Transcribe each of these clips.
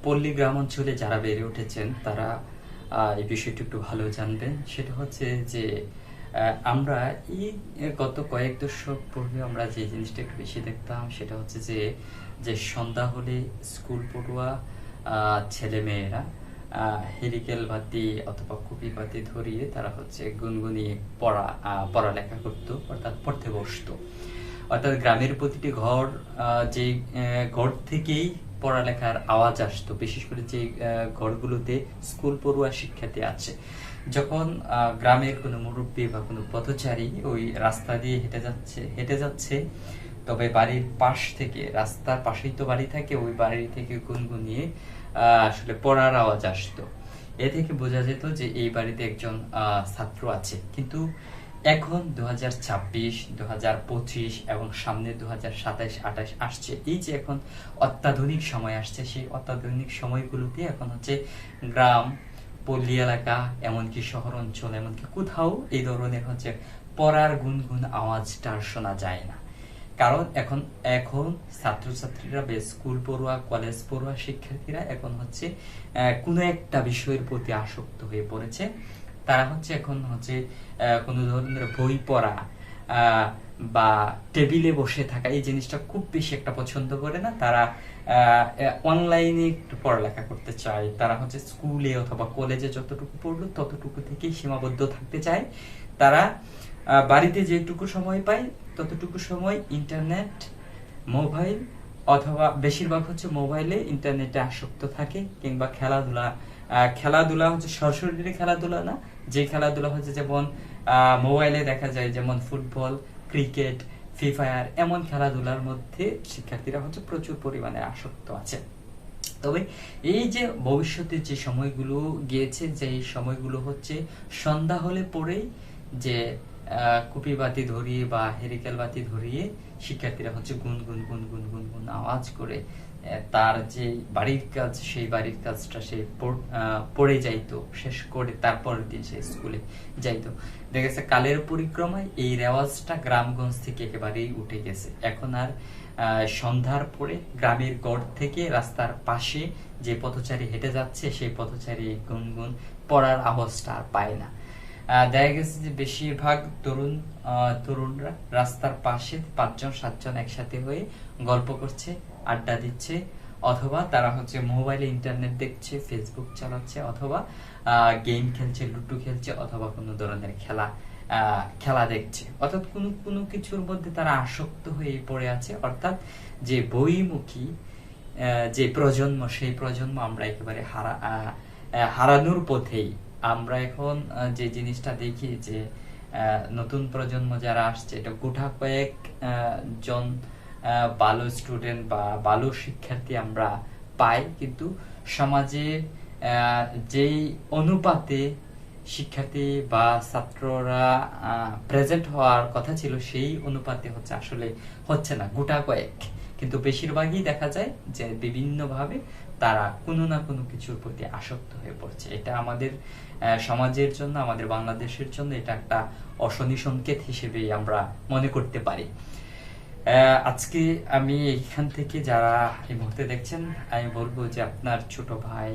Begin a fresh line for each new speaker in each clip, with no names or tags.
পল্লী গ্রাম অঞ্চলে যারা বেড়ে উঠেছেন তারা এই বিষয়টি একটু ভালো জানবেন। সেটা হচ্ছে যে আমরা এই গত কয়েক দশক পূর্বে আমরা যে জিনিসটা একটু বেশি দেখতাম সেটা হচ্ছে যে যে সন্ধ্যা হলে স্কুল পড়ুয়া ছেলেমেয়েরা হেরিকেল বাতি অথবা কুপি বাতি ধরিয়ে তারা হচ্ছে গুনগুনিয়ে পড়ালেখা করতো, অর্থাৎ পড়তে বসতো। অর্থাৎ গ্রামের প্রতিটি ঘর যে ঘর থেকেই পড়ালেখার আওয়াজ আসতো, বিশেষ করে যে ঘরগুলোতে স্কুল পড়ুয়া শিক্ষার্থী আছে। যখন গ্রামের কোনো মুরব্বী বা কোনো পথচারী ওই রাস্তা দিয়ে হেঁটে যাচ্ছে, তবে বাড়ির পাশ থেকে, রাস্তার পাশেই তো বাড়ি থাকে, ওই বাড়ি থেকে গুনগুনিয়ে আসলে পড়ার আওয়াজ আসতো। এ থেকে বোঝা যেত যে এই বাড়িতে একজন ছাত্র আছে। কিন্তু এখন 2026, 2025 এবং সামনে 2027-28 আসছে, এই যে এখন অত্যাধুনিক সময় আসছে, সেই অত্যাধুনিক সময়গুলোতে এখন হচ্ছে গ্রাম, পল্লী এলাকা, এমনকি শহর অঞ্চল, এমনকি কোথাও এই ধরনের হচ্ছে পড়ার গুনগুন আওয়াজটা শোনা যায় না। কারণ এখন ছাত্রছাত্রীরা স্কুল পড়ুয়া, কলেজ পড়ুয়া শিক্ষার্থীরা এখন হচ্ছে কোনো একটা বিষয়ের প্রতি আসক্ত হয়ে পড়েছে। তারা হচ্ছে এখন হচ্ছে কোনো ধরনের বই পড়া বা টেবিলে বসে থাকা এই জিনিসটা খুব বেশি একটা পছন্দ করে না। তারা অনলাইনে একটু পড়ালেখা করতে চায়। তারা হচ্ছে স্কুলে অথবা কলেজে যতটুকু পড়লো ততটুকু থেকেই সীমাবদ্ধ থাকতে চায়। তারা বাড়িতে যেটুকু সময় পায় ততটুকু সময় ইন্টারনেট, মোবাইল অথবা বেশিরভাগ হচ্ছে মোবাইলে, ইন্টারনেটে আসক্ত থাকে। কিংবা খেলাধুলা হচ্ছে সরাসরি খেলাধুলা না, যে খেলাধুলা হচ্ছে যেমন মোবাইলে দেখা যায়, যেমন ফুটবল, ক্রিকেট, ফ্রি ফায়ার, এমন খেলাধুলার মধ্যে শিক্ষার্থীরা হচ্ছে প্রচুর পরিমাণে আসক্ত আছে। তবে এই যে ভবিষ্যতে যে সময়গুলো গিয়েছে, যে সময়গুলো হচ্ছে সন্ধ্যা হলে পরেই যে কুপি বাতি ধরিয়ে বা হেরিকেল বাতি ধরিয়ে শিক্ষার্থীরা হচ্ছে গুনগুন গুনগুন গুনগুন আওয়াজ করে তার যে বাড়ির কাজ, সেই বাড়ির কাজটা সে পড়ে যাইতো, শেষ করে তারপরের দিন সে স্কুলে যাইতো। দেখা গেছে কালের পরিক্রমায় এই রেওয়াজটা গ্রামগঞ্জ থেকে একেবারেই উঠে গেছে। এখন আর সন্ধ্যার পরে গ্রামের গড় থেকে রাস্তার পাশে যে পথচারী হেঁটে যাচ্ছে, সেই পথচারী গুনগুন পড়ার আওয়াজটা আর পায় না। দেখা গেছে যে বেশিরভাগ তরুণরা রাস্তার পাশে 5-7 জন একসাথে হয়ে গল্প করছে, আড্ডা দিচ্ছে, অথবা তারা হচ্ছে মোবাইলে ইন্টারনেট দেখছে, ফেসবুক চালাচ্ছে, অথবা গেম খেলছে, লুডো খেলছে, অথবা কোনো ধরনের খেলা দেখছে। অর্থাৎ কোনো কিছুর মধ্যে তারা আসক্ত হয়ে পড়ে আছে। অর্থাৎ যে বইমুখী যে প্রজন্ম, সেই প্রজন্ম আমরা একেবারে হারানোর পথেই। আমরা এখন যে জিনিসটা দেখি যে নতুন প্রজন্ম যারা আসছে, এটা গোটা কয়েক জন ভালো স্টুডেন্ট বা ভালো শিক্ষার্থী আমরা পাই, কিন্তু সমাজে যেই অনুপাতে শিক্ষার্থী বা ছাত্ররা প্রেজেন্ট হওয়ার কথা ছিল, সেই অনুপাতে আসলে হচ্ছে না গোটা কয়েক। কিন্তু বেশিরভাগই দেখা যায় যে বিভিন্নভাবে তারা কোনো না কোনো কিছুর প্রতি আসক্ত হয়ে পড়ছে। এটা আমাদের সমাজের জন্য, আমাদের বাংলাদেশের জন্য এটা একটা অশনি সংকেত হিসেবেই আমরা মনে করতে পারি। আজকে আমি এখান থেকে, যারা এই মুহূর্তে দেখছেন, আমি বলবো যে আপনার ছোট ভাই,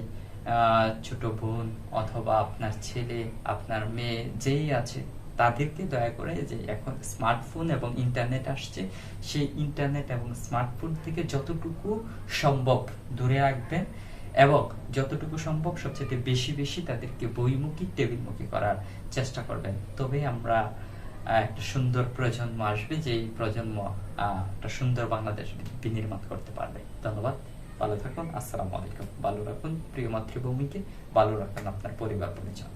ছোট বোন, অথবা আপনার ছেলে, আপনার মেয়ে যেই আছে, তাদেরকে দয়া করে, যে এখন স্মার্টফোন এবং ইন্টারনেট আসছে, সেই ইন্টারনেট এবং স্মার্টফোন থেকে যতটুকু সম্ভব দূরে রাখবেন, এবং যতটুকু সম্ভব সবচেয়ে বেশি বেশি তাদেরকে বইমুখী, টেবিলমুখী করার চেষ্টা করবেন। তবে আমরা একটা সুন্দর প্রজন্ম আসবে, যেই প্রজন্ম একটা সুন্দর বাংলাদেশ বিনির্মাণ করতে পারবে। ধন্যবাদ, ভালো থাকুন, আসসালামু আলাইকুম। ভালো রাখুন প্রিয় মাতৃভূমিকে, ভালো রাখুন আপনার পরিবার পরিজন।